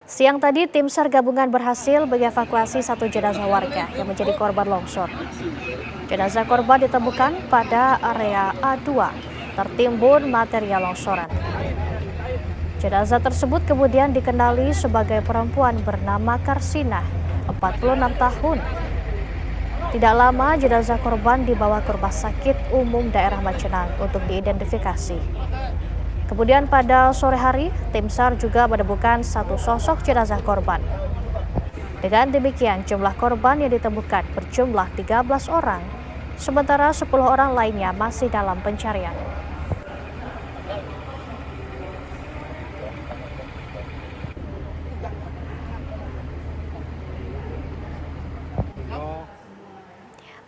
Siang tadi, tim SAR gabungan berhasil mengevakuasi satu jenazah warga yang menjadi korban longsor. Jenazah korban ditemukan pada area A2, tertimbun material longsoran. Jenazah tersebut kemudian dikenali sebagai perempuan bernama Karsina, 46 tahun. Tidak lama, jenazah korban dibawa ke Rumah Sakit Umum Daerah Majenang untuk diidentifikasi. Kemudian pada sore hari, tim SAR juga menemukan satu sosok jenazah korban. Dengan demikian, jumlah korban yang ditemukan berjumlah 13 orang, sementara 10 orang lainnya masih dalam pencarian.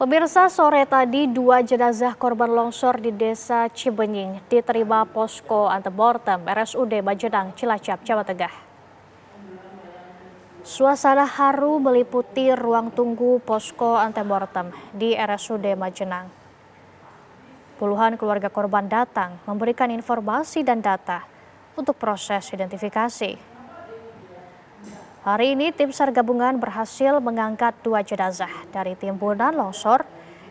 Pemirsa, sore tadi dua jenazah korban longsor di Desa Cibenying diterima posko antemortem RSUD Majenang, Cilacap, Jawa Tengah. Suasana haru meliputi ruang tunggu posko antemortem di RSUD Majenang. Puluhan keluarga korban datang memberikan informasi dan data untuk proses identifikasi. Hari ini tim SAR gabungan berhasil mengangkat dua jenazah dari timbunan longsor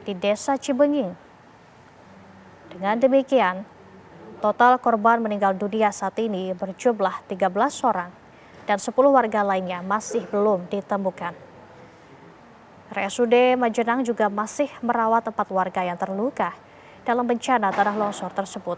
di Desa Cibenying. Dengan demikian, total korban meninggal dunia saat ini berjumlah 13 orang dan 10 warga lainnya masih belum ditemukan. RSUD Majenang juga masih merawat 4 warga yang terluka dalam bencana tanah longsor tersebut.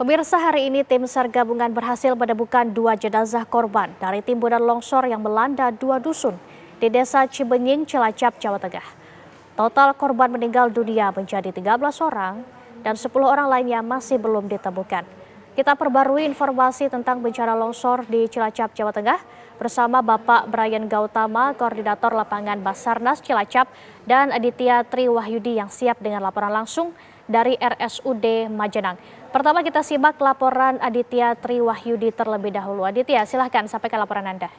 Pemirsa, hari ini tim SAR gabungan berhasil menemukan dua jenazah korban dari timbunan longsor yang melanda dua dusun di Desa Cibenying, Cilacap, Jawa Tengah. Total korban meninggal dunia menjadi 13 orang dan 10 orang lainnya masih belum ditemukan. Kita perbarui informasi tentang bencana longsor di Cilacap, Jawa Tengah bersama Bapak Brian Gautama, Koordinator Lapangan Basarnas Cilacap, dan Aditya Triwahyudi yang siap dengan laporan langsung dari RSUD Majenang. Pertama kita simak laporan Aditya Triwahyudi terlebih dahulu. Aditya, silahkan sampaikan laporan Anda.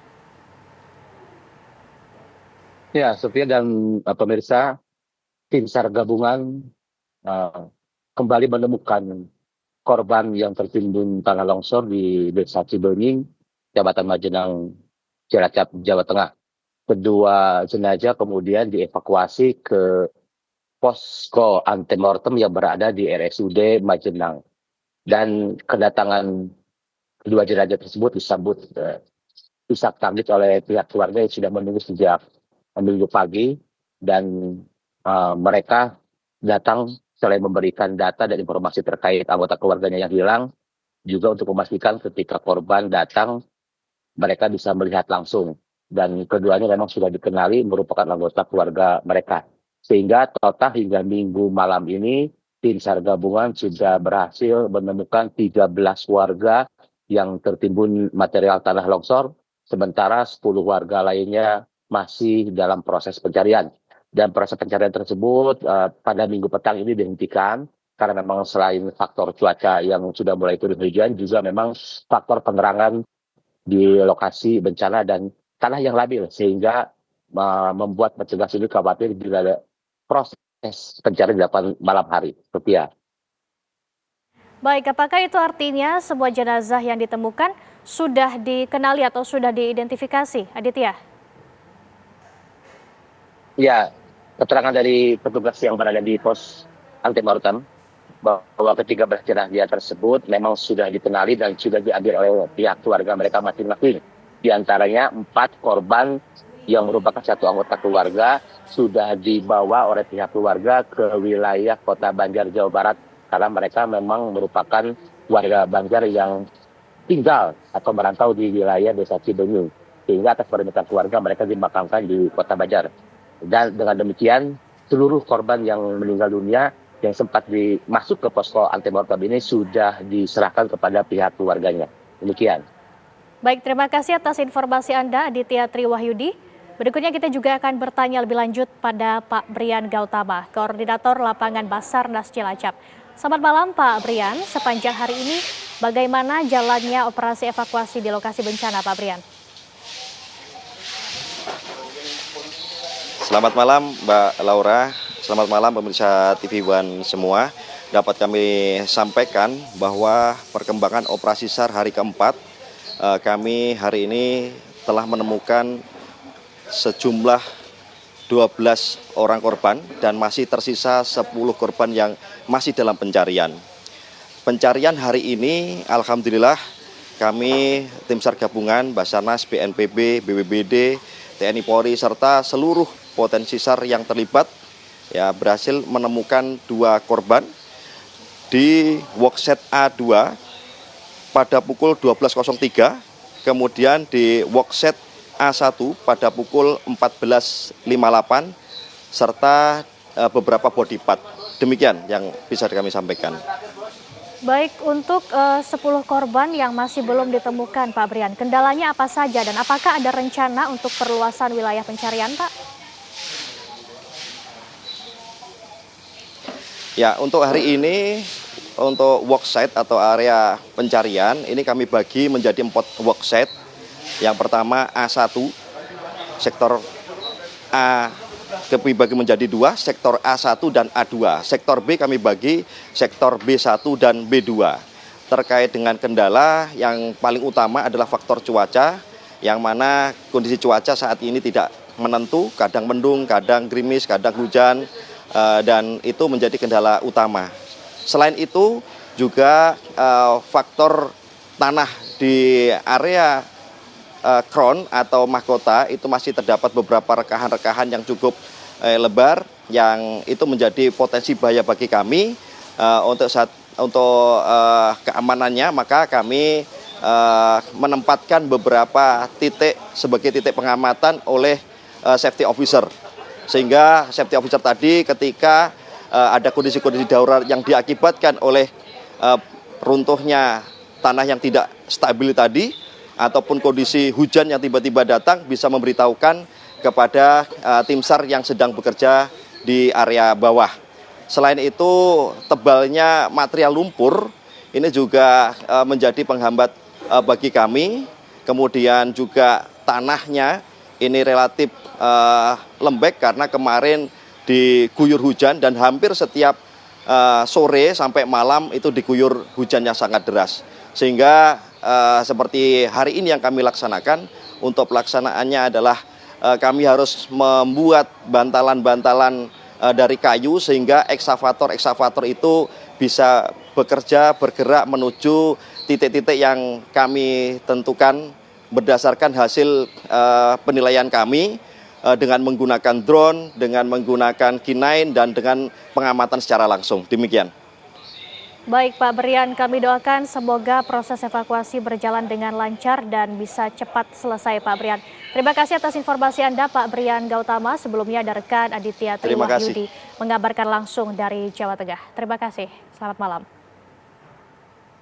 Ya, Sofia dan pemirsa, tim SAR gabungan kembali menemukan korban yang tertimbun tanah longsor di Desa Cibenying, Kecamatan Majenang, Cilacap, Jawa Tengah. Kedua jenazah kemudian dievakuasi ke posko antemortem yang berada di RSUD Majenang. Dan kedatangan kedua jenazah tersebut disambut isak tangis oleh pihak keluarga yang sudah menunggu sejak minggu pagi, dan mereka datang selain memberikan data dan informasi terkait anggota keluarganya yang hilang, juga untuk memastikan ketika korban datang mereka bisa melihat langsung, dan keduanya memang sudah dikenali merupakan anggota keluarga mereka. Sehingga total hingga minggu malam ini tim SAR gabungan sudah berhasil menemukan 13 warga yang tertimbun material tanah longsor, sementara 10 warga lainnya masih dalam proses pencarian. Dan proses pencarian tersebut pada minggu petang ini dihentikan karena memang selain faktor cuaca yang sudah mulai turun hujan, juga memang faktor penerangan di lokasi bencana dan tanah yang labil, sehingga membuat petugas ini khawatir bila ada proses pencarian dilakukan malam hari. Sophia. Baik, apakah itu artinya semua jenazah yang ditemukan sudah dikenali atau sudah diidentifikasi, Aditya? Ya, keterangan dari petugas yang berada di pos antemortem bahwa ketiga jenazah tersebut memang sudah dikenali dan sudah diambil oleh pihak keluarga mereka masing-masing. Di antaranya 4 korban yang merupakan satu anggota keluarga sudah dibawa oleh pihak keluarga ke wilayah Kota Banjar, Jawa Barat, karena mereka memang merupakan warga Banjar yang tinggal atau merantau di wilayah Desa Cibenying, sehingga atas permintaan keluarga mereka dimakamkan di Kota Banjar. Dan dengan demikian seluruh korban yang meninggal dunia yang sempat masuk ke posko antemortem ini sudah diserahkan kepada pihak keluarganya. Demikian. Baik, terima kasih atas informasi Anda, Aditya Triwahyudi. Berikutnya kita juga akan bertanya lebih lanjut pada Pak Brian Gautama, Koordinator Lapangan Basarnas Cilacap. Selamat malam Pak Brian, sepanjang hari ini bagaimana jalannya operasi evakuasi di lokasi bencana Pak Brian? Selamat malam Mbak Laura, selamat malam pemirsa TV One semua. Dapat kami sampaikan bahwa perkembangan operasi SAR hari keempat, kami hari ini telah menemukan sejumlah 12 orang korban dan masih tersisa 10 korban yang masih dalam pencarian. Pencarian hari ini alhamdulillah kami tim SAR gabungan, Basarnas, BNPB, BPBD, TNI Polri serta seluruh potensi SAR yang terlibat ya berhasil menemukan 2 korban di workset A2 pada pukul 12.03, kemudian di workset A1 pada pukul 14.58 serta beberapa body part. Demikian yang bisa kami sampaikan. Baik, untuk 10 korban yang masih belum ditemukan, Pak Brian, kendalanya apa saja dan apakah ada rencana untuk perluasan wilayah pencarian, Pak? Ya, untuk hari ini, untuk worksite atau area pencarian, ini kami bagi menjadi 4 worksite. Yang pertama A1, sektor A kami bagi menjadi 2, sektor A1 dan A2. Sektor B kami bagi sektor B1 dan B2. Terkait dengan kendala, yang paling utama adalah faktor cuaca, yang mana kondisi cuaca saat ini tidak menentu, kadang mendung, kadang gerimis, kadang hujan, dan itu menjadi kendala utama. Selain itu juga faktor tanah di area crown atau mahkota itu masih terdapat beberapa rekahan-rekahan yang cukup lebar, yang itu menjadi potensi bahaya bagi kami. Untuk keamanannya maka kami menempatkan beberapa titik sebagai titik pengamatan oleh safety officer, sehingga safety officer tadi ketika ada kondisi-kondisi darurat yang diakibatkan oleh runtuhnya tanah yang tidak stabil tadi ataupun kondisi hujan yang tiba-tiba datang, bisa memberitahukan kepada tim SAR yang sedang bekerja di area bawah. Selain itu, tebalnya material lumpur ini juga menjadi penghambat bagi kami. Kemudian juga tanahnya ini relatif lembek karena kemarin diguyur hujan dan hampir setiap sore sampai malam itu diguyur hujan yang sangat deras. Sehingga seperti hari ini yang kami laksanakan, untuk pelaksanaannya adalah kami harus membuat bantalan-bantalan dari kayu sehingga eksavator itu bisa bergerak menuju titik-titik yang kami tentukan berdasarkan hasil penilaian kami dengan menggunakan drone, dengan menggunakan K9 dan dengan pengamatan secara langsung. Demikian. Baik Pak Brian, kami doakan semoga proses evakuasi berjalan dengan lancar dan bisa cepat selesai Pak Brian. Terima kasih atas informasi Anda Pak Brian Gautama. Sebelumnya ada rekan Aditya Triwahyudi mengabarkan langsung dari Jawa Tengah. Terima kasih, selamat malam.